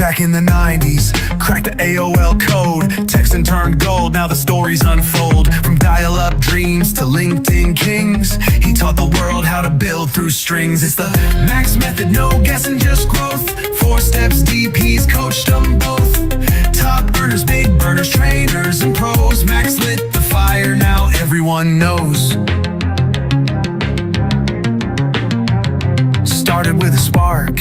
back in the 90s, cracked the AOL code, text and turned gold, now the stories unfold. From dial-up dreams to LinkedIn kings, he taught the world how to build through strings. It's the Max method, no guessing, just growth. 4 steps deep, he's coached them both. Top earners, big burners, trainers and pros. Max lit the fire, now everyone knows. Started with a spark,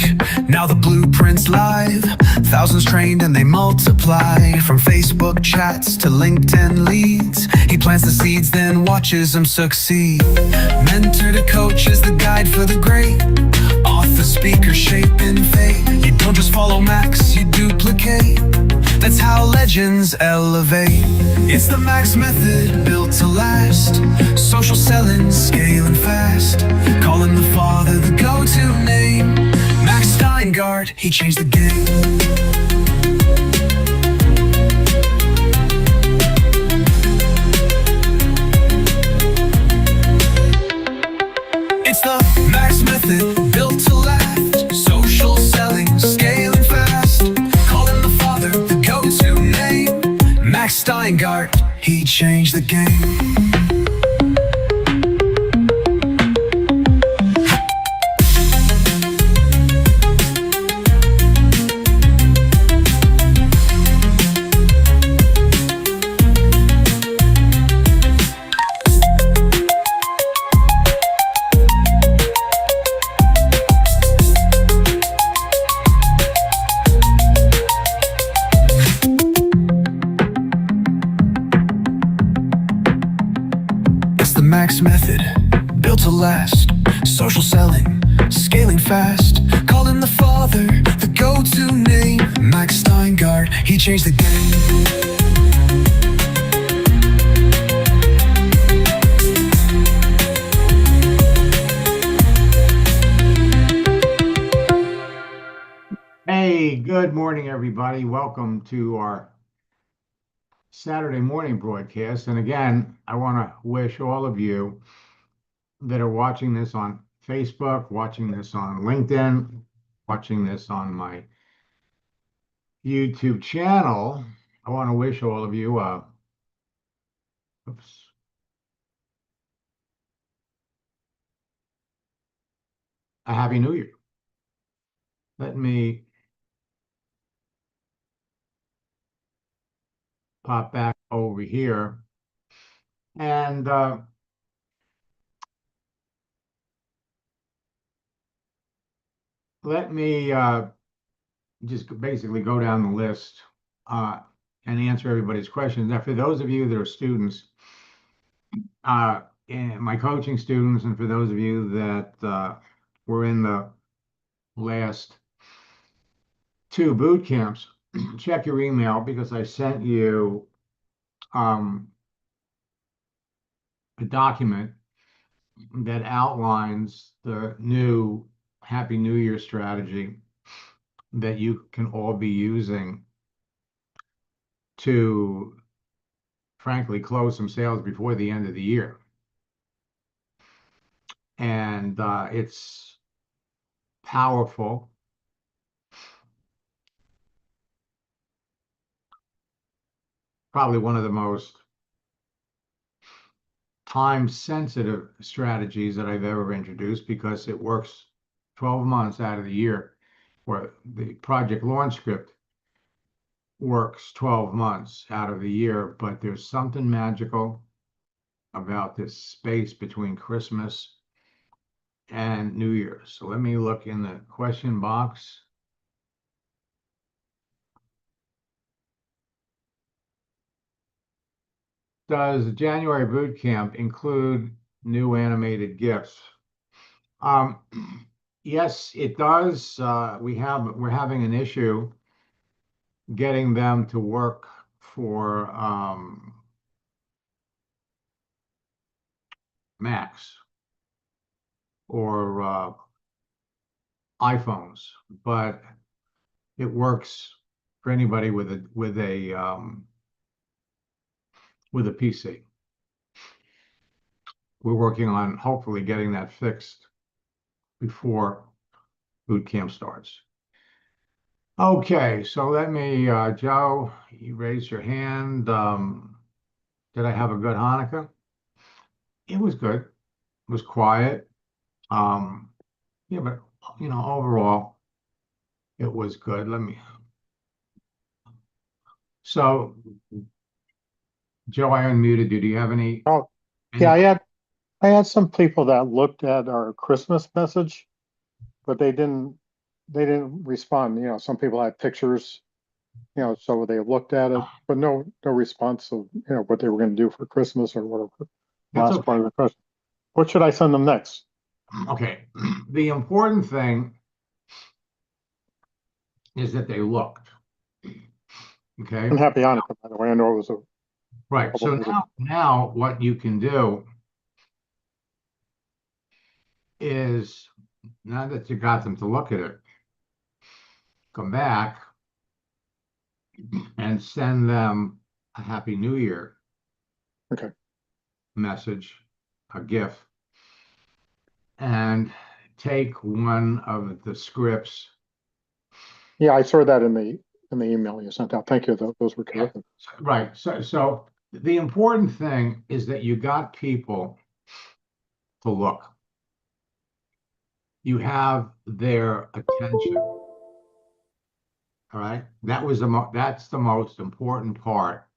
now the blueprint's live. Thousands trained and they multiply. From Facebook chats to LinkedIn leads, he plants the seeds, then watches them succeed. Mentor to coach is the guide for the great. Author, speaker, shaping fate. You don't just follow Max, you duplicate. That's how legends elevate. It's the Max method, built to last. Social selling, scaling fast. Calling the father the go-to name. Max Steingart, he changed the game. It's the Max method, built to last. Social selling, scaling fast. Calling the father the go-to name. Max Steingart, he changed the game. Max method, built to last. Social selling, scaling fast. Calling the father the go-to name. Max Steingart, he changed the game. Hey, good morning, everybody. Welcome to our Saturday morning broadcast. And again, I want to wish all of you that are watching this on Facebook, watching this on LinkedIn, watching this on my YouTube channel, I want to wish all of you a Happy New Year. Let me pop back over here and let me just basically go down the list and answer everybody's questions. Now, for those of you that are students, and my coaching students, and for those of you that were in the last 2 boot camps, check your email because I sent you a document that outlines the new Happy New Year strategy that you can all be using to, frankly, close some sales before the end of the year. And it's powerful. Probably one of the most time-sensitive strategies that I've ever introduced because it works 12 months out of the year, or the project launch script works 12 months out of the year, but there's something magical about this space between Christmas and New Year's. So let me look in the question box. Does the January boot camp include new animated gifts? Yes, it does. We're having an issue getting them to work for Macs or iPhones, but it works for anybody with a PC. We're working on hopefully getting that fixed before boot camp starts. Okay, so let me, Joe, you raised your hand. Did I have a good Hanukkah? It was good. It was quiet. Um, yeah, but overall, it was good. So, Joe, I unmuted you. Do you have Oh, yeah, any? I had some people that looked at our Christmas message, but they didn't respond. Some people had pictures, so they looked at it, but no response of, what they were going to do for Christmas or whatever. That's Last part okay. of the question. What should I send them next? Okay. The important thing is that they looked. Okay. And happy Hanukkah, by the way. I know it was a Right. couple So days ago. now what you can do is, now that you got them to look at it, come back and send them a Happy New Year Okay. message, a GIF, and take one of the scripts. Yeah, I saw that in the email you sent out. Thank you. Those were Yeah. terrific. Right. So the important thing is that you got people to look. You have their attention. All right. That's the most important part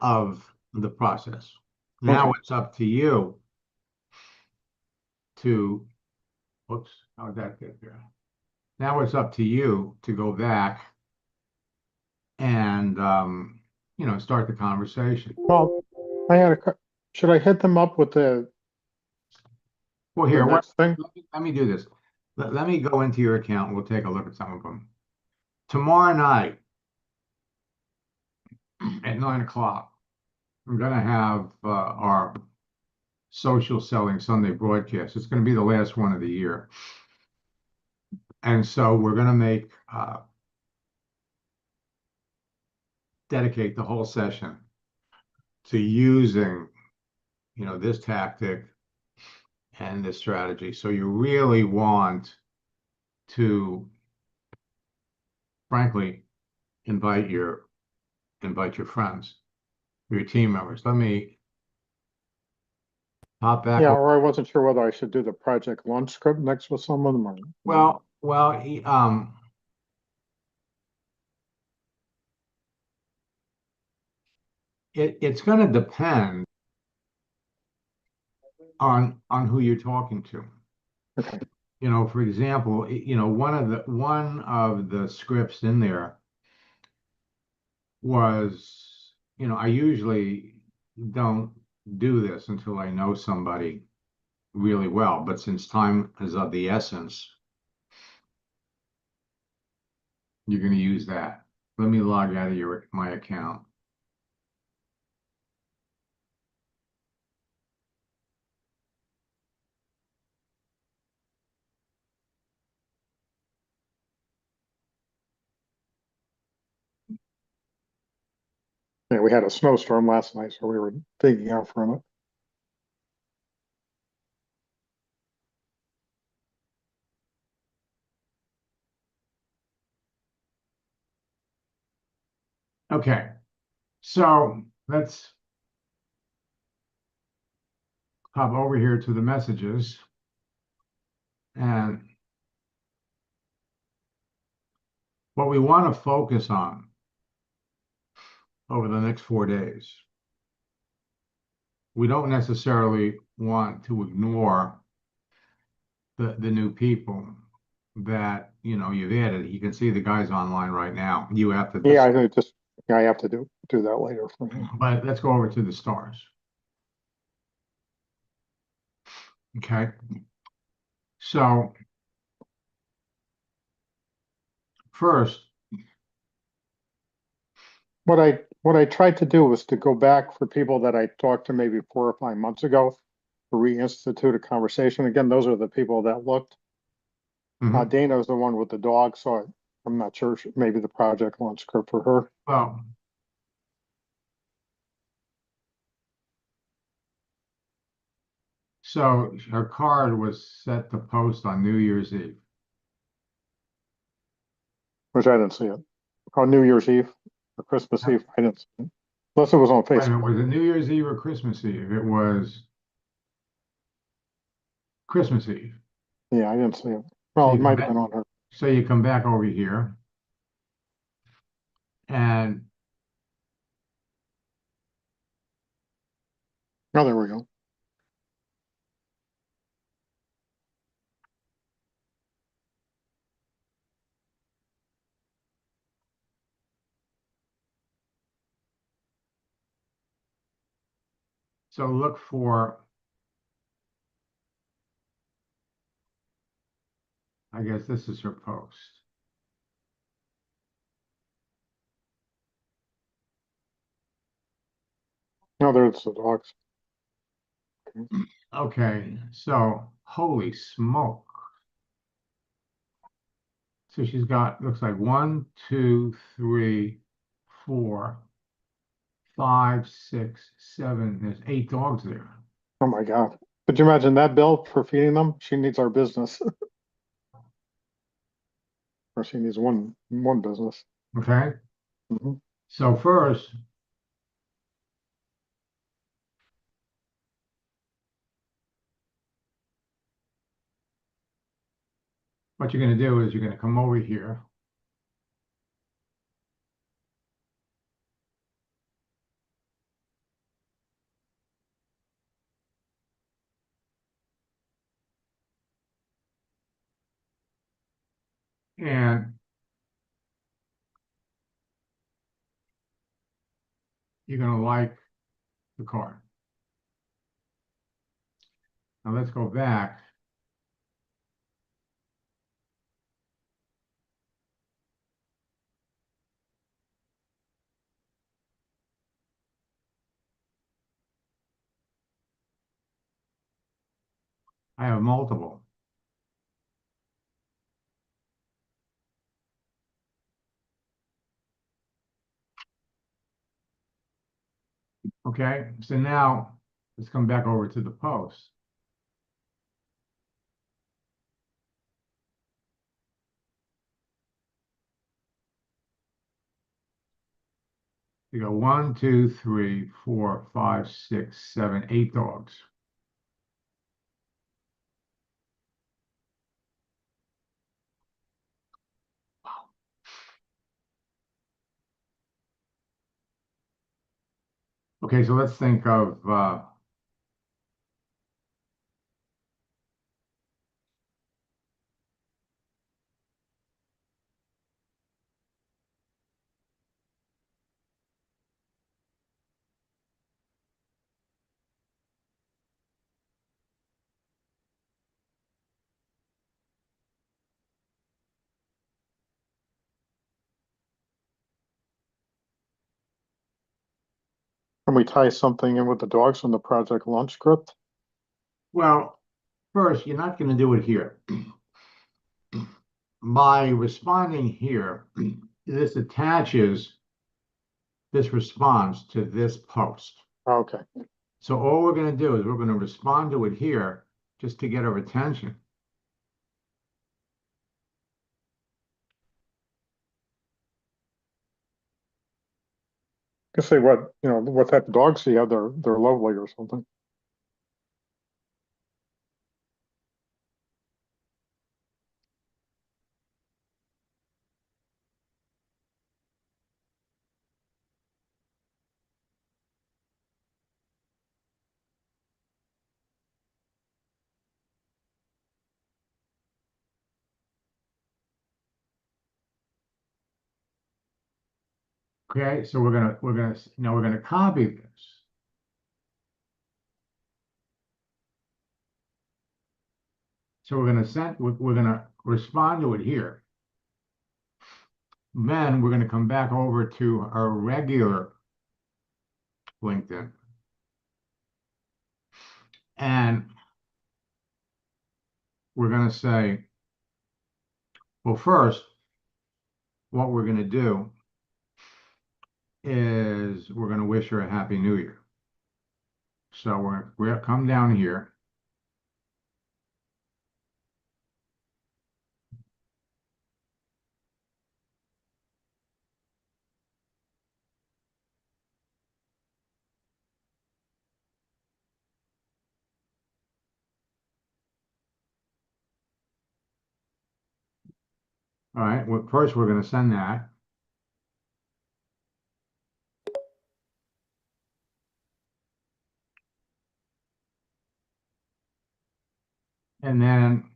of the process. Now Okay. it's up to you to, whoops, how did that get there? Now it's up to you to go back and start the conversation. Well, should I hit them up with Well, the here, next thing? let me do this. Let me go into your account. We'll take a look at some of them. Tomorrow night at 9 o'clock, we're going to have our social selling Sunday broadcast. It's going to be the last one of the year. And so we're going to dedicate the whole session to using, this tactic and this strategy. So you really want to, frankly, invite your friends, your team members. Let me hop back. Yeah, or I wasn't sure whether I should do the project launch script next with some of them or. It's going to depend on who you're talking to. Okay. For example, one of the scripts in there was, I usually don't do this until I know somebody really well, but since time is of the essence, you're going to use that. Let me log out of my account. Yeah, we had a snowstorm last night, so we were digging out from it. Okay, so let's hop over here to the messages. And what we want to focus on over the next 4 days, we don't necessarily want to ignore the new people that you've added. You can see the guys online right now. You have to Yeah, just, I have to do that later for me. but let's go over to the stars. Okay. So first, What I tried to do was to go back for people that I talked to maybe 4 or 5 months ago to reinstitute a conversation. Again, those are the people that looked. mhm. Dana's the one with the dog, so I'm not sure. Maybe the project launch script for her. Well, so her card was set to post on New Year's Eve. which I didn't see it. On New Year's Eve or Christmas Eve, I didn't see it. Unless it was on Wait a minute, Facebook. was it New Year's Eve or Christmas Eve? It was Christmas Eve. Yeah, I didn't see it. So Well, it you come might have back, been on her. so you come back over here and Oh, there we go. so look for, I guess this is her post. No, there's the dogs. Okay, so holy smoke. So she's got, looks like 1, 2, 3, 4, 5, 6, 7. There's 8 dogs there. Oh my God. Could you imagine that bill for feeding them? She needs our business. Or she needs one business. Okay, Mhm. so first, what you're going to do is you're going to come over here. And you're going to like the card. Now let's go back. I have multiple. Okay, so now let's come back over to the post. You go 1, 2, 3, 4, 5, 6, 7, 8 dogs. Okay, so let's think of Can we tie something in with the dogs from the Project Launch script? well, first, you're not going to do it here. By responding here, this attaches this response to this post. Okay. So all we're going to do is we're going to respond to it here just to get our attention. Just say what type of dogs you have. They're lovely or something. Okay, so we're gonna copy this. So we're gonna respond to it here. Then we're gonna come back over to our regular LinkedIn. And we're gonna say, well, first, what we're gonna do is we're gonna wish her a happy new year. So we're come down here. All right, well, first we're gonna send that. And then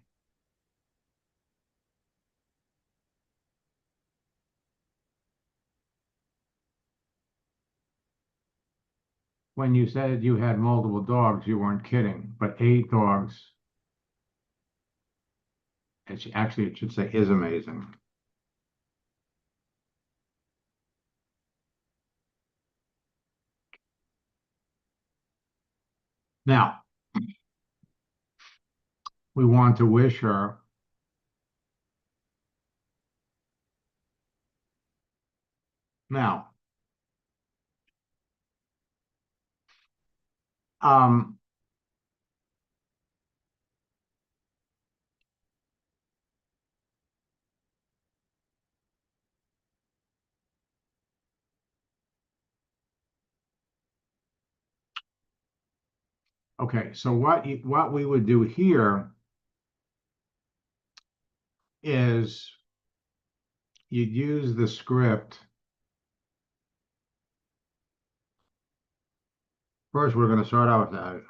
when you said you had multiple dogs, you weren't kidding, but 8 dogs, actually, it should say is amazing. Now, we want to wish her now. Um, okay, so what we would do here is you'd use the script. First, we're going to start out with that.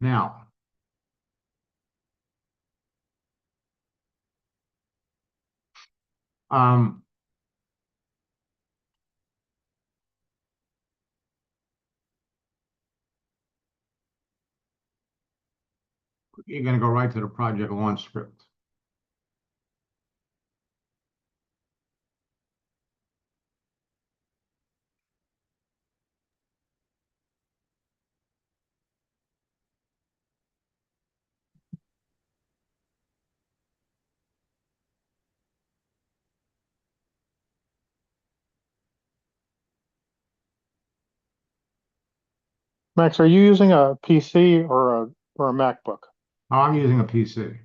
Now, um, you're going to go right to the project launch script. Max, are you using a PC or a MacBook? Oh, I'm using a PC.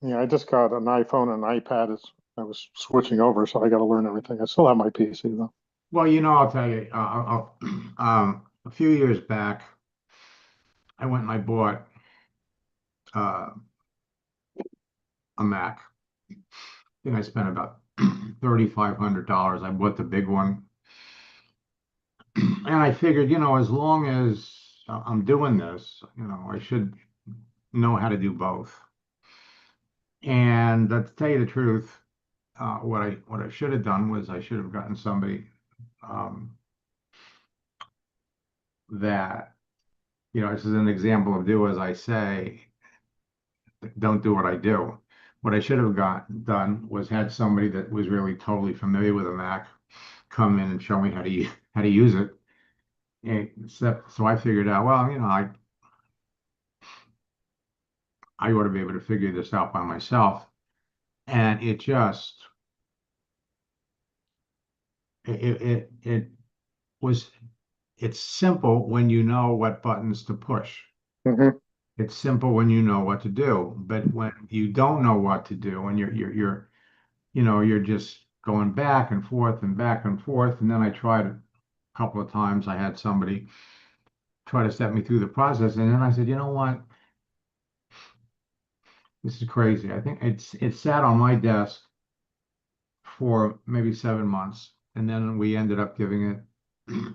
Yeah, I just got an iPhone and an iPad. I was switching over, so I got to learn everything. I still have my PC though. Well, I'll tell you, a few years back, I went and I bought uh, a Mac. I think I spent about $3,500. I bought the big one. And I figured, as long as I'm doing this, I should know how to do both. And to tell you the truth, what I should have done was I should have gotten somebody um, that, this is an example of do as I say, don't do what I do. What I should have done was had somebody that was really totally familiar with a Mac come in and show me how to use it. Except, so I figured out, well, I ought to be able to figure this out by myself. And it was, it's simple when you know what buttons to push. Hmm. It's simple when you know what to do, but when you don't know what to do, and you're just going back and forth and back and forth. And then I tried a couple of times. I had somebody try to step me through the process, and then I said, you know what? This is crazy. I think it sat on my desk for maybe 7 months, and then we ended up giving it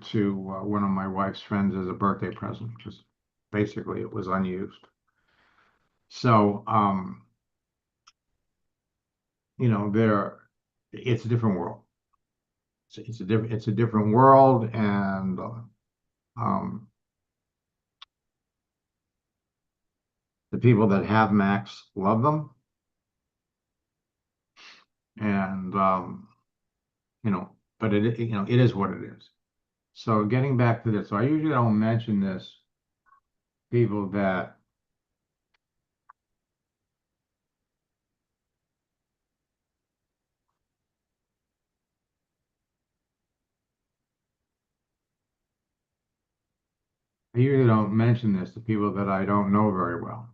to one of my wife's friends as a birthday present because basically it was unused. So, there, it's a different world. It's a different world, and um, the people that have Macs love them, and but it is what it is. So getting back to this, so I usually don't mention this. People that I usually don't mention this to people that I don't know very well.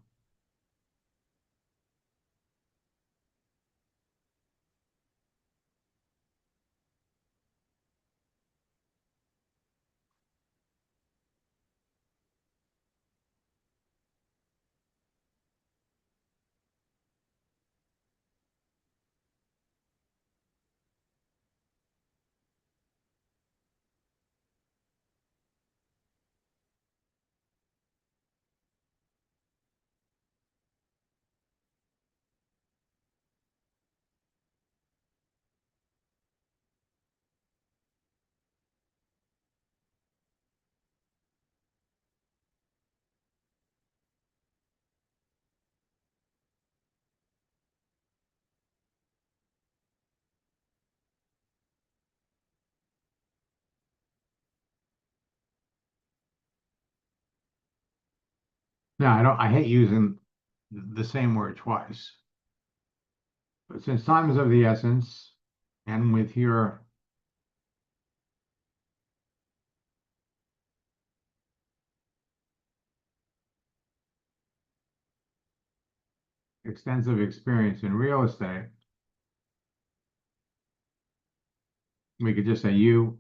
Now, I hate using the same word twice. But since time is of the essence, and with your extensive experience in real estate, we could just say you.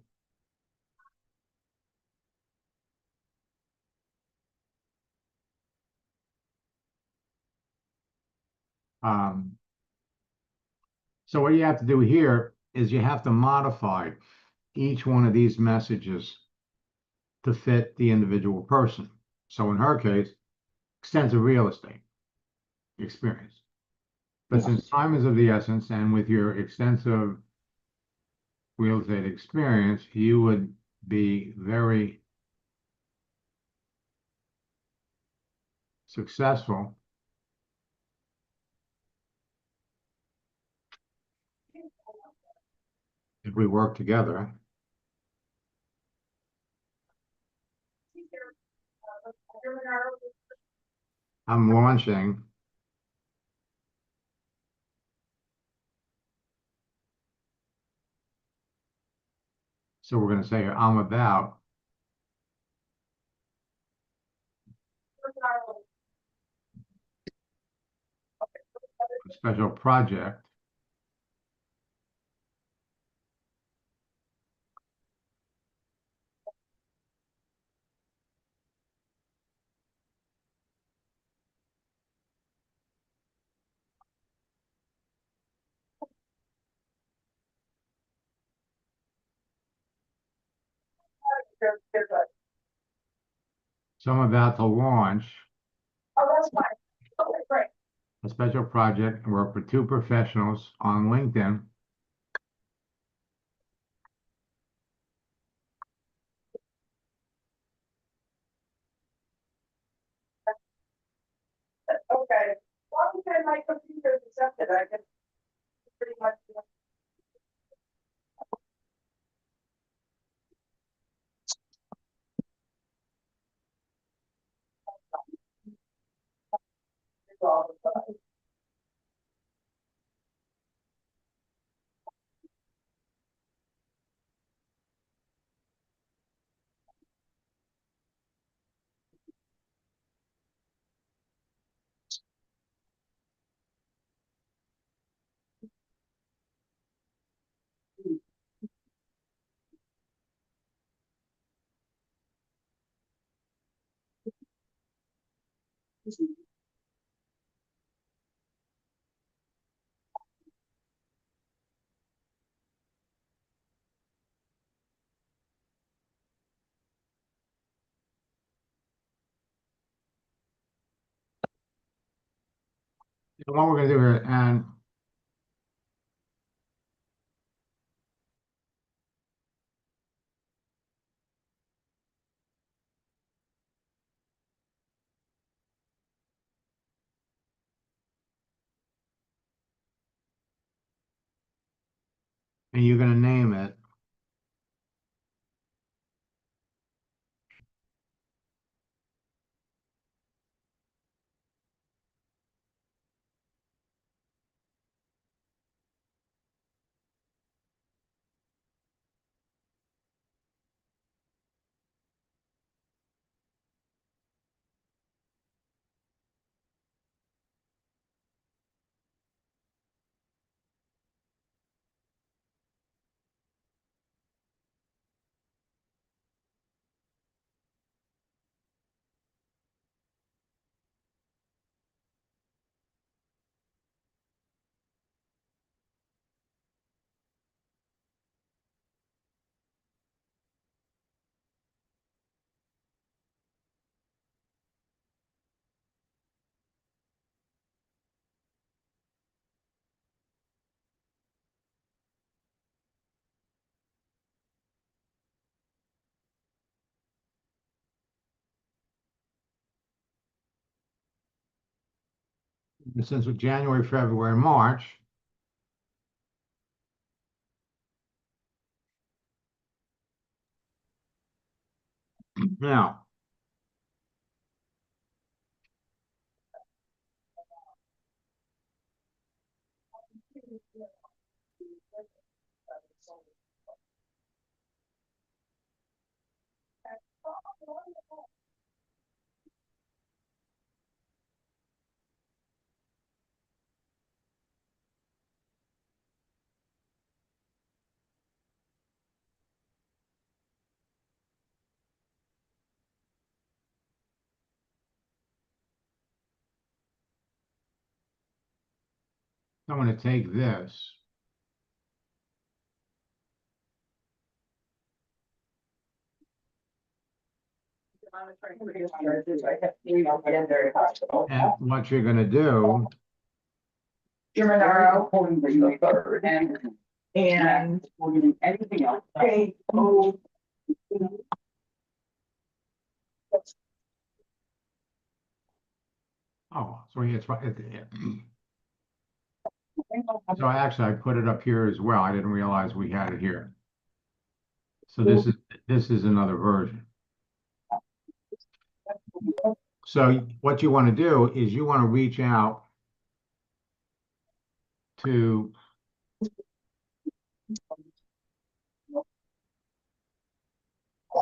Um, so what you have to do here is you have to modify each one of these messages to fit the individual person. So in her case, extensive real estate experience. But Yeah. since time is of the essence, and with your extensive real estate experience, you would be very successful if we work together. I'm launching so we're going to say I'm about a special project So I'm about to launch a special project and work with two professionals on LinkedIn. Okay, well, okay, my computer's accepted, I can pretty much. Do all the stuff. And what we're going to do here, and you're going to name it since January, February, March. Now, I'm going to take this. And what you're going to do, Tomorrow, and anything else. Okay. oh, so it's right. So actually, I put it up here as well. I didn't realize we had it here. So this is another version. So what you want to do is you want to reach out to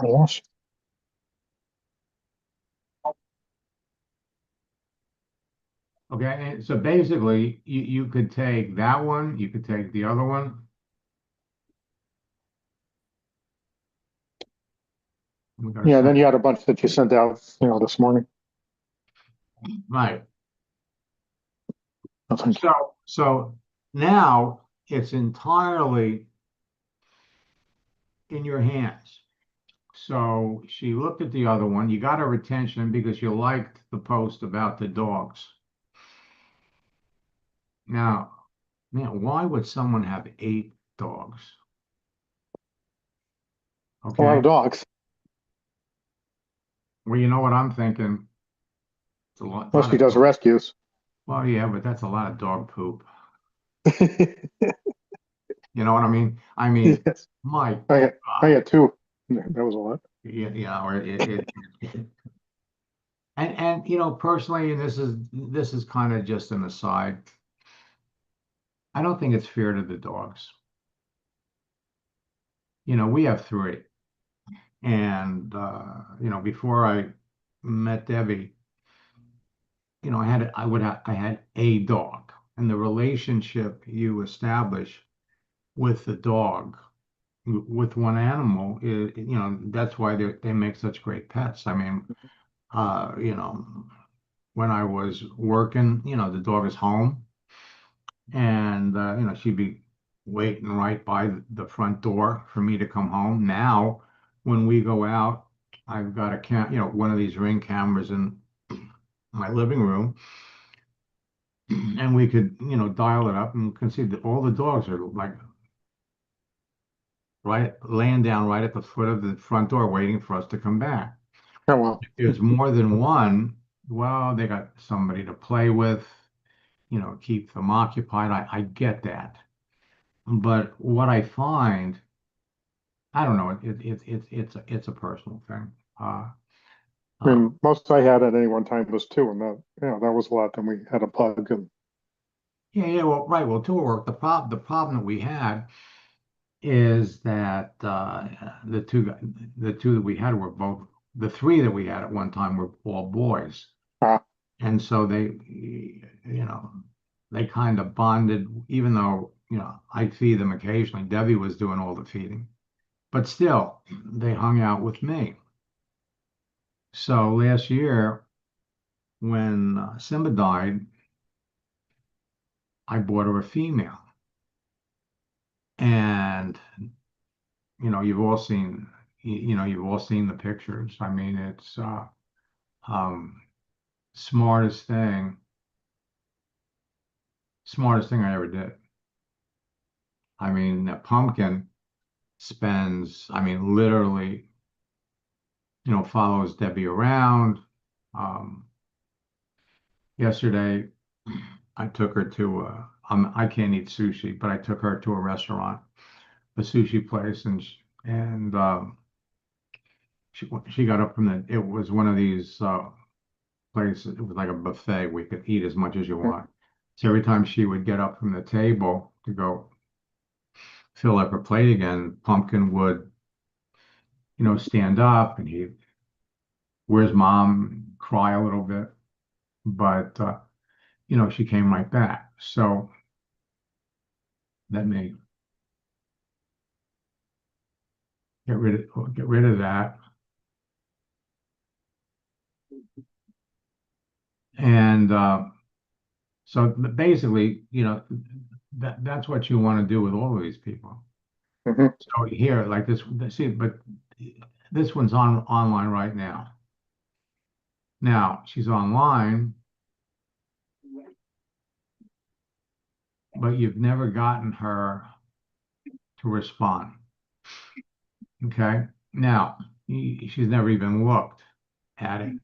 Yes. okay. And so basically, you could take that one, you could take the other one. We got a Yeah, then second. you had a bunch that you sent out, this morning. Right. Nothing. So now it's entirely in your hands. So she looked at the other one. You got her attention because you liked the post about the dogs. Now, man, why would someone have 8 dogs? A lot Okay. of dogs. Well, you know what I'm thinking? It's a lot Unless he of does dog. rescues. Well, yeah, but that's a lot of dog poop. You know what I mean? I mean, Yes. my I God. had 2. That was a lot. Yeah, or and personally, and this is kind of just an aside. I don't think it's fair to the dogs. We have 3, and before I met Debbie, I had a dog, and the relationship you establish with the dog, with one animal, that's why they make such great pets. I mean, uh, you know, when I was working, the dog is home, and she'd be waiting right by the front door for me to come home. Now, when we go out, I've got one of these Ring cameras in my living room, and we could, dial it up and can see that all the dogs are like right laying down right at the foot of the front door, waiting for us to come back. Oh, well. If there's more than one, well, they got somebody to play with, keep them occupied. I get that. But what I find, I don't know, it's a personal thing. I Um, mean, most I had at any one time was 2, and that was a lot. Then we had a pug, and yeah, well, right. Well, tour work. The problem that we had is that the two that we had were both the 3 that we had at one time were all boys, ah, and so they kind of bonded. Even though I feed them occasionally, Debbie was doing all the feeding, but still they hung out with me. So last year, when Simba died, I bought her a female, and you've all seen you've all seen the pictures. I mean, it's um, smartest thing, smartest thing I ever did. I mean, that Pumpkin spends, I mean, literally, follows Debbie around. Um, Yesterday, I took her to I can't eat sushi, but I took her to a restaurant, a sushi place, and she got up from it was one of these places. It was like a buffet where you could eat as much as you want. So every time she would get up from the table to go fill up her plate again, Pumpkin would, stand up and he'd, "Where's mom?" Cry a little bit, but she came right back. So let me get rid of that. And so basically, that's what you want to do with all of these people. Mhm. So here, like this, see, but this one's online right now. Now she's online, but you've never gotten her to respond. Okay. Now she's never even looked at it.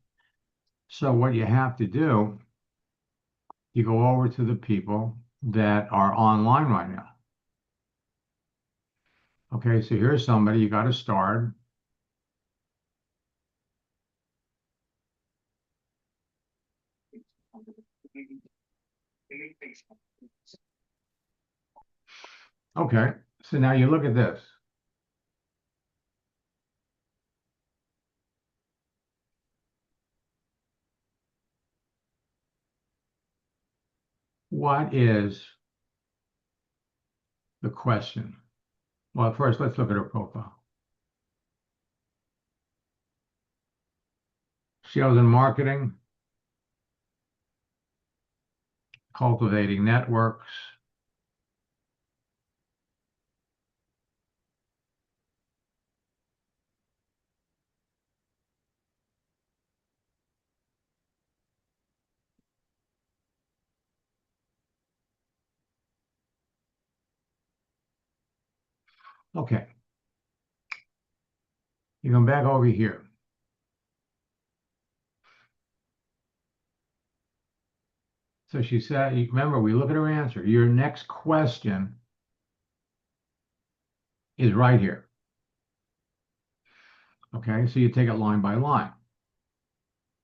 So what you have to do, you go over to the people that are online right now. Okay, so here's somebody you got to start. Okay, so now you look at this. What is the question? Well, first, let's look at her profile. Sales and marketing, cultivating networks. Okay, you come back over here. So she said, remember, we look at her answer. Your next question is right here. Okay, so you take it line by line.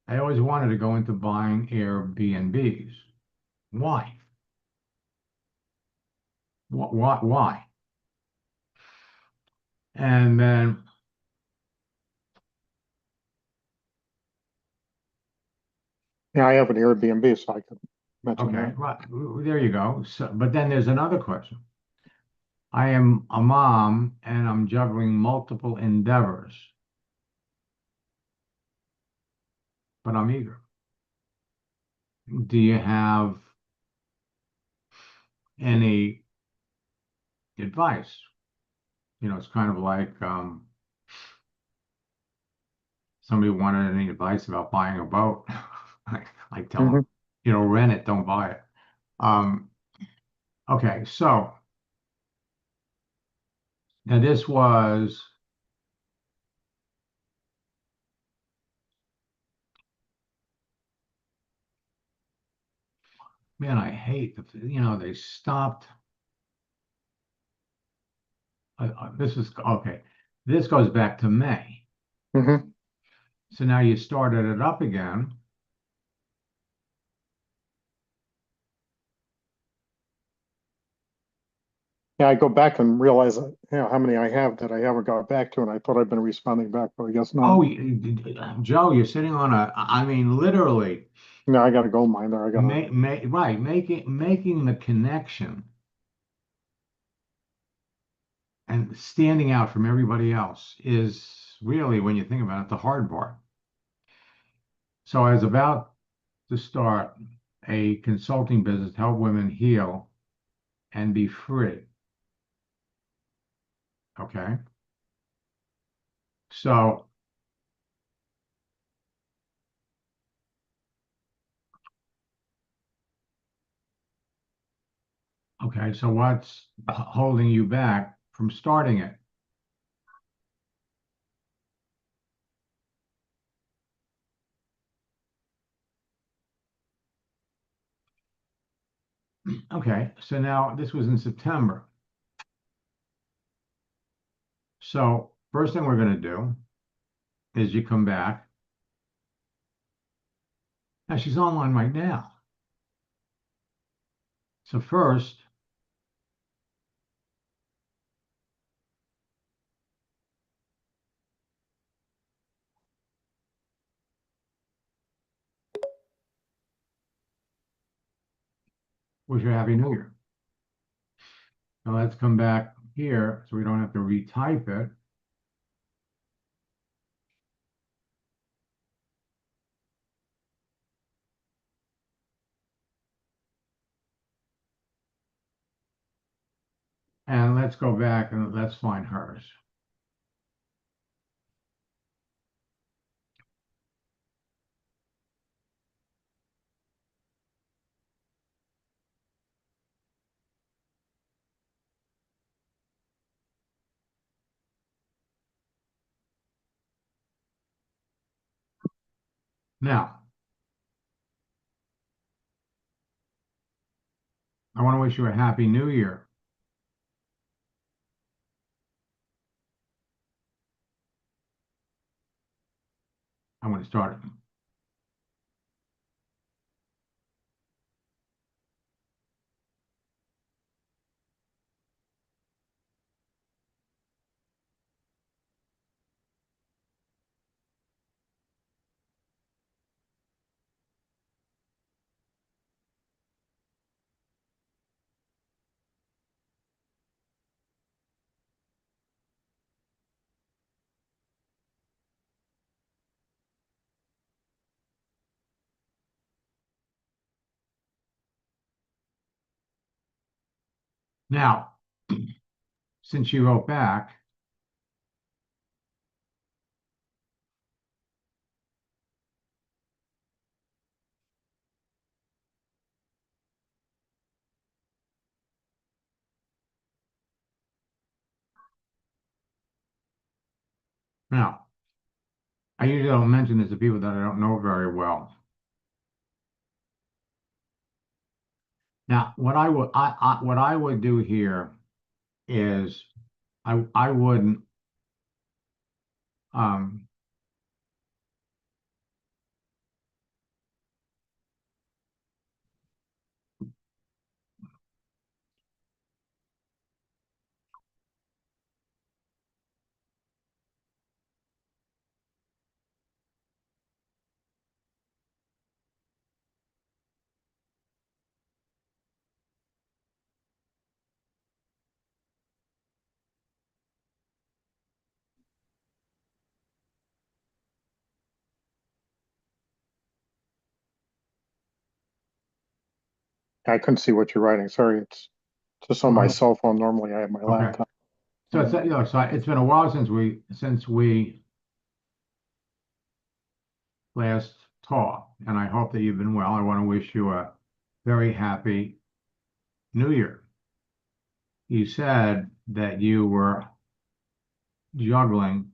I always wanted to go into buying Airbnbs. Why? Why? And then, Yeah, I have an Airbnb, so I could mention okay, that. right, there you go. So, but then there's another question. I am a mom and I'm juggling multiple endeavors, but I'm eager. Do you have any advice? It's kind of like somebody wanted any advice about buying a boat. I tell them, Mhm. rent it, don't buy it. Um, okay, so now this was, man, I hate they stopped. This is okay. This goes back to May. Mhm. So now you started it up again. Yeah, I go back and realize, how many I have that I haven't got back to, and I thought I'd been responding back, but I guess not. Oh, Joe, you're sitting on I mean, literally, No, I got a gold mine there. I gotta. right, making the connection and standing out from everybody else is really, when you think about it, the hard part. So I was about to start a consulting business to help women heal and be free. Okay. So, okay. So what's holding you back from starting it? Okay, so now this was in September. So first thing we're going to do is you come back. Now she's online right now. So first, wish you a Happy New Year. Now let's come back here so we don't have to retype it. And let's go back and let's find hers. Now, I want to wish you a Happy New Year. I'm going to start it. Now, since you wrote back, now, I usually don't mention this to people that I don't know very well. Now, what I would do here is I wouldn't um I couldn't see what you're writing. Sorry, it's just on my cell phone. Normally I have my okay. laptop. So it's so it's been a while since we last talked, and I hope that you've been well. I want to wish you a very happy New Year. You said that you were juggling.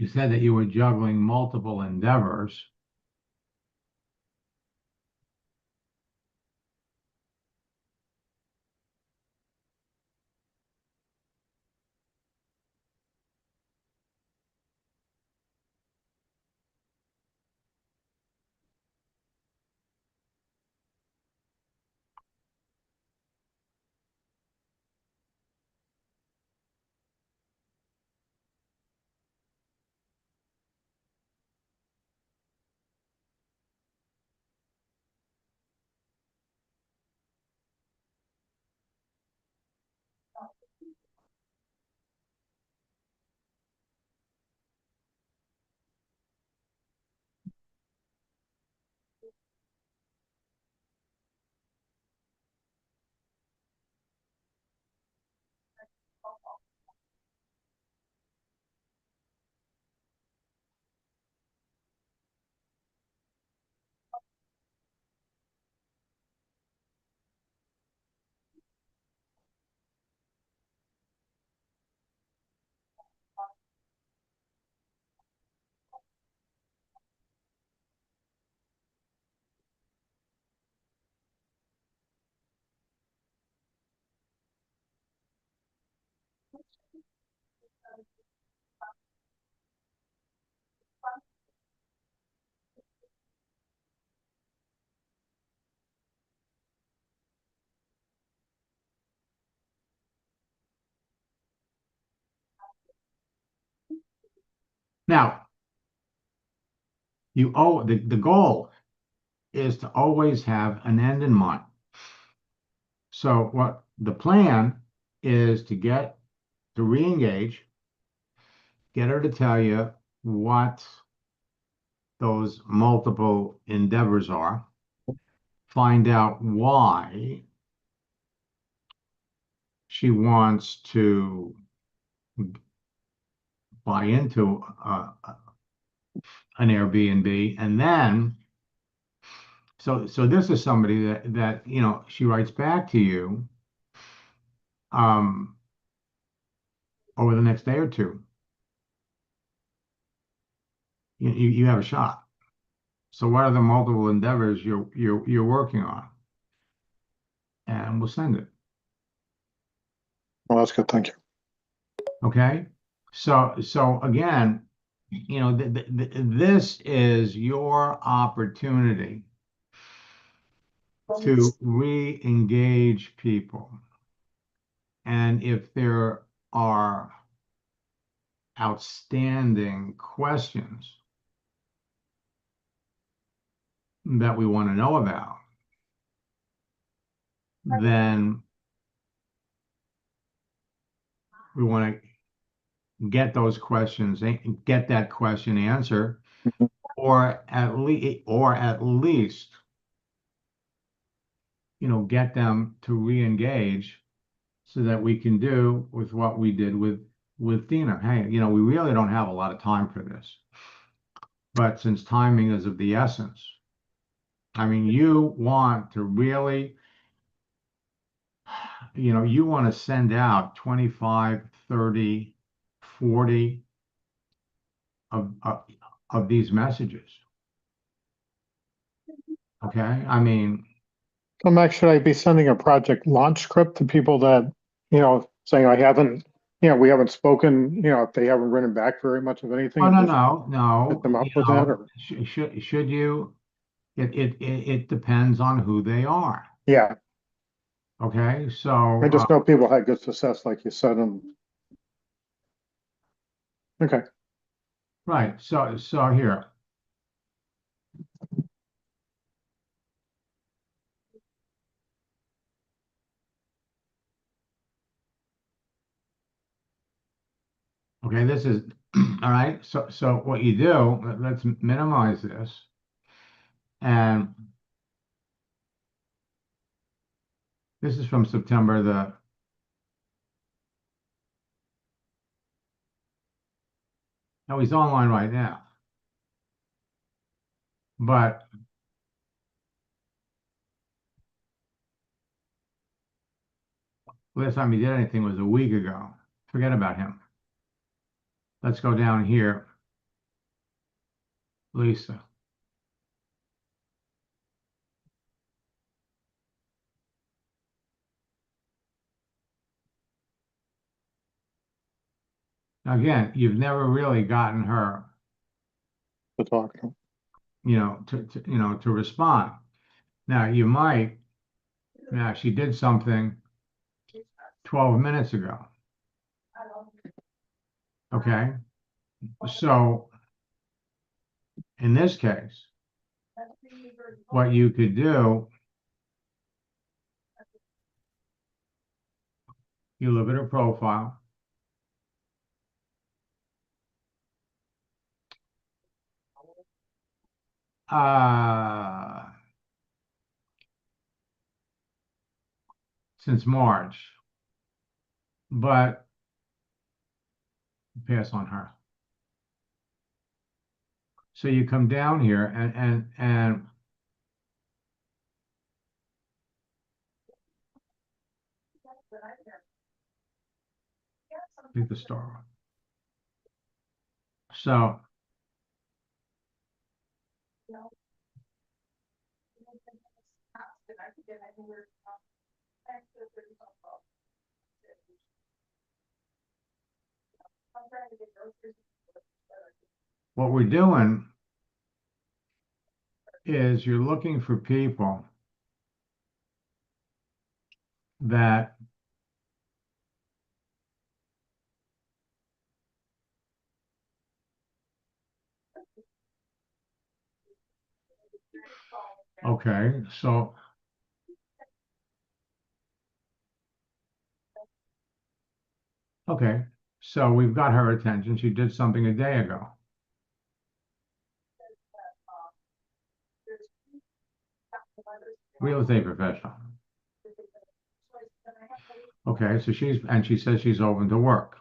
You said that you were juggling multiple endeavors. Now, the goal is to always have an end in mind. So what the plan is to re-engage, get her to tell you what those multiple endeavors are, find out why she wants to buy into an Airbnb, and then so this is somebody that she writes back to you over the next day or two. You have a shot. So what are the multiple endeavors you're working on? And we'll send it. Well, that's good. Thank you. Okay. So again, this is your opportunity to re-engage people. And if there are outstanding questions that we want to know about, then we want to get those questions, get that question answered, Mhm. or at least, get them to re-engage so that we can do with what we did with Dina. Hey, we really don't have a lot of time for this, but since timing is of the essence, I mean, you want to really, you want to send out 25, 30, 40 of these messages. Okay. I mean, So Max, should I be sending a project launch script to people that, saying I haven't, we haven't spoken, if they haven't written back very much of anything? oh, And just no, hit them up with that, or? should you, it depends on who they are. Yeah, Okay. So, I just know people had good success, like you said, and. Okay, right. So here, okay, this is, all right. So what you do, let's minimize this. And this is from September no, he's online right now. But last time he did anything was a week ago. Forget about him. Let's go down here. Lisa. Now, again, you've never really gotten her, to talk. to respond. Now, you might, now she did something 12 minutes ago. Okay. So in this case, what you could do, you look at her profile. Since March, but pass on her. So you come down here and hit the star. So what we're doing is you're looking for people that okay, so okay, so we've got her attention. She did something a day ago. Real estate professional. Okay, so she says she's open to work.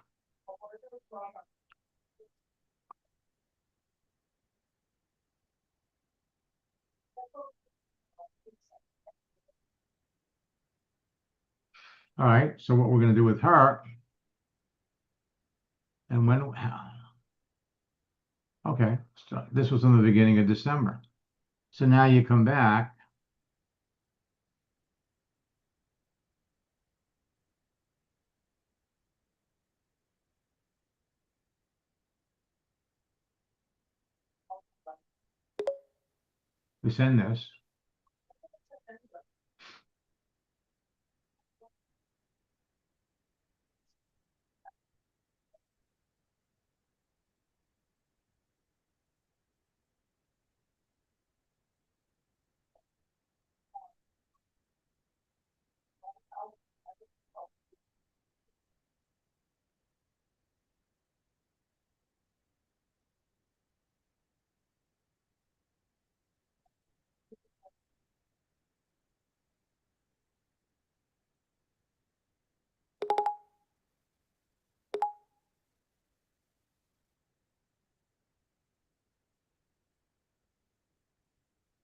All right, so what we're going to do with her, and when, okay, so this was in the beginning of December. So now you come back. We send this.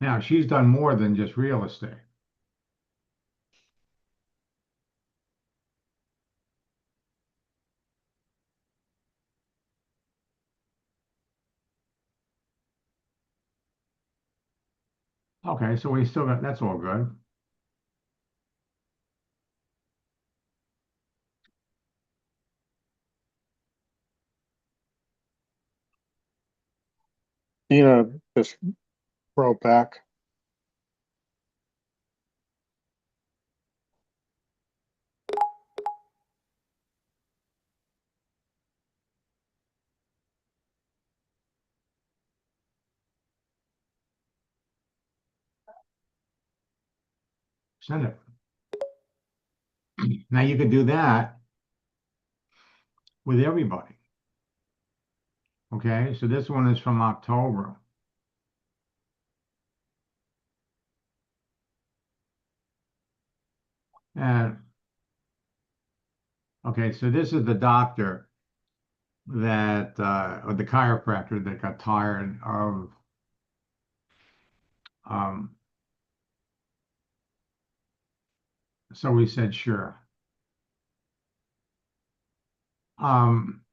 Now she's done more than just real estate. Okay, so we still got, that's all good. Dina just wrote back. Send it. Now you could do that with everybody. Okay, so this one is from October. And okay, so this is the doctor that or the chiropractor that got tired of um so we said sure. Um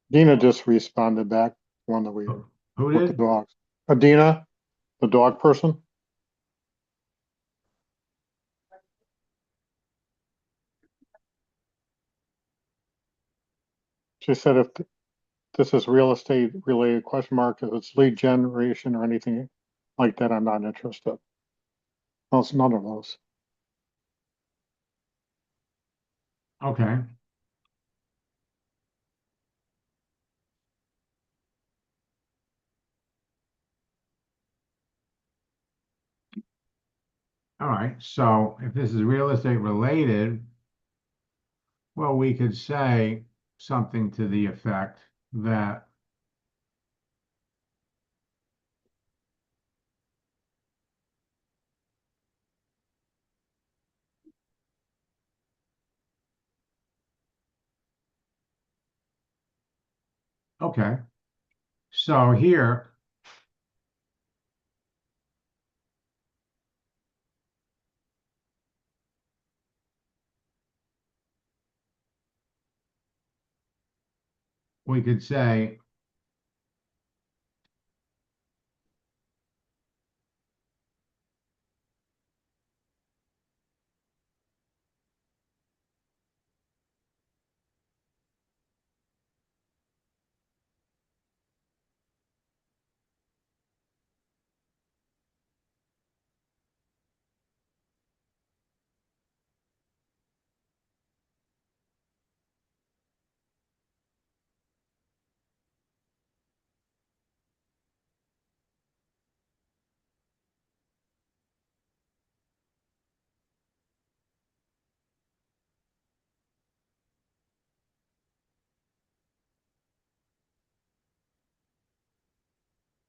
Dina just responded back, one that we who with the did? dogs. Dina, the dog person. She said if this is real estate related question mark, if it's lead generation or anything like that, I'm not interested. No, it's none of those. Okay. All right. So if this is real estate related, well, we could say something to the effect that okay. So here we could say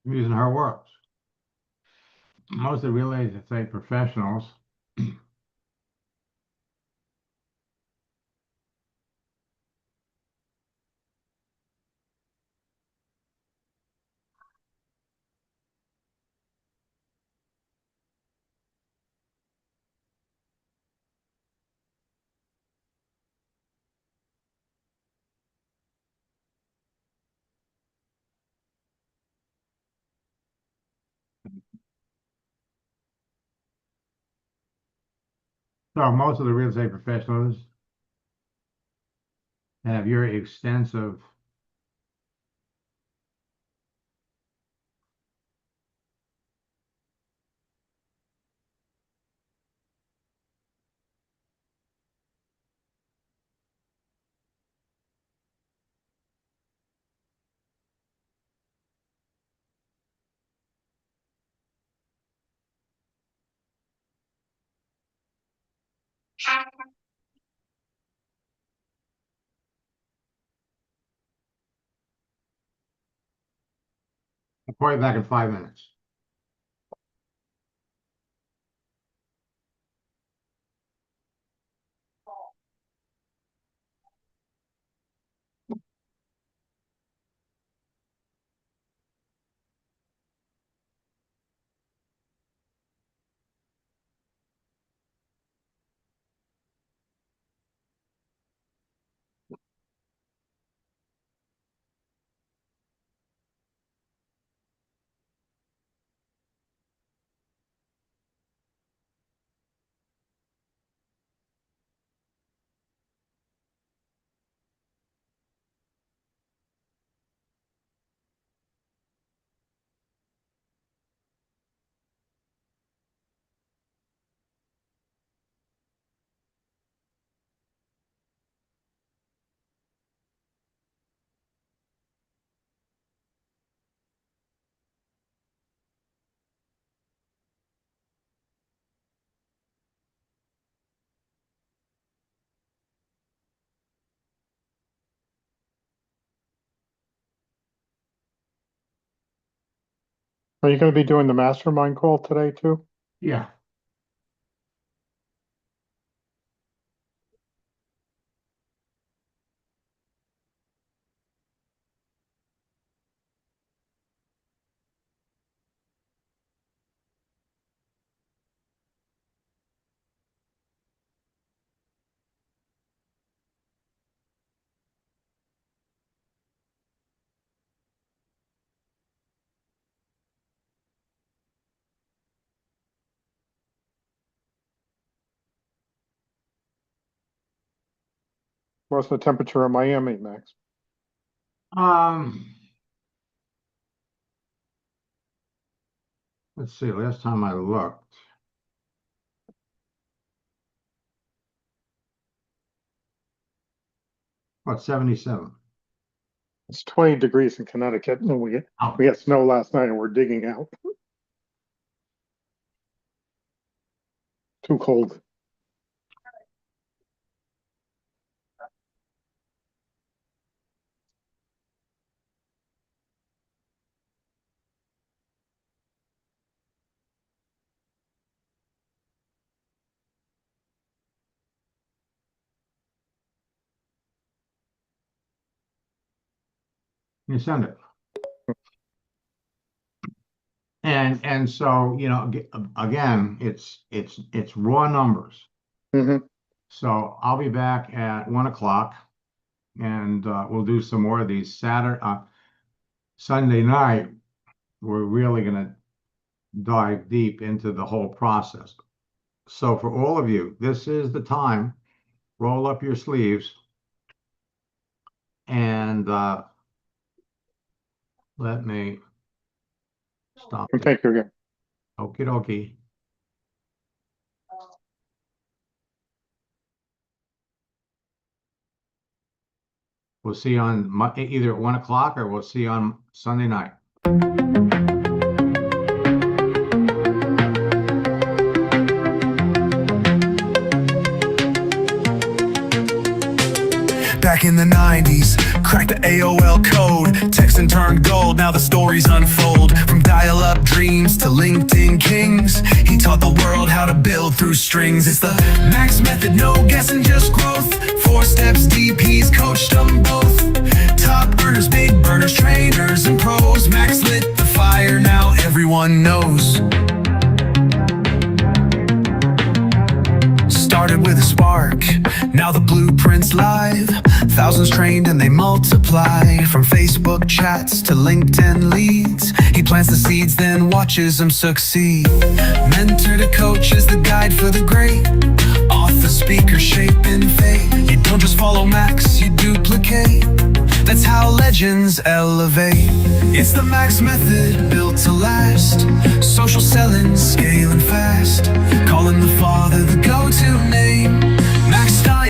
I'm using her words. Most of the real estate professionals So most of the real estate professionals have your extensive I'll call you back in 5 minutes. Are you gonna be doing the mastermind call today too? Yeah. What's the temperature in Miami, Max? Let's see, last time I looked. What, 77? It's 20 degrees in Connecticut, and we had snow last night, and we're digging out. Too cold. You send it. And so, you know, again, it's raw numbers. Mm-hmm. So I'll be back at 1 o'clock and we'll do some more of these Sunday night. We're really gonna dive deep into the whole process. So for all of you, this is the time. Roll up your sleeves and let me stop And this. thank you again. Okie dokie. We'll see you on either at 1 o'clock or we'll see you on Sunday night. Back in the 90s, cracked the AOL code, text bricks and turned gold. Now the stories unfold. From dial-up dreams to LinkedIn kings, he taught the world how to build through strings. It's the Max method, no guessing, just growth. 4 steps deep, he's coached them both. Top earners, big burners, trainers and pros. Max lit the fire, now everyone knows. Started with a spark, now the blueprint's live. Thousands trained and they multiply. From Facebook chats to LinkedIn leads, he plants the seeds then watches them succeed. Mentor to coach is the guide for the great. Author, speaker, shaping fate. You don't just follow Max, you duplicate. That's how legends elevate. It's the Max method, built to last. Social selling, scaling fast. Calling the father the go-to name. Max style.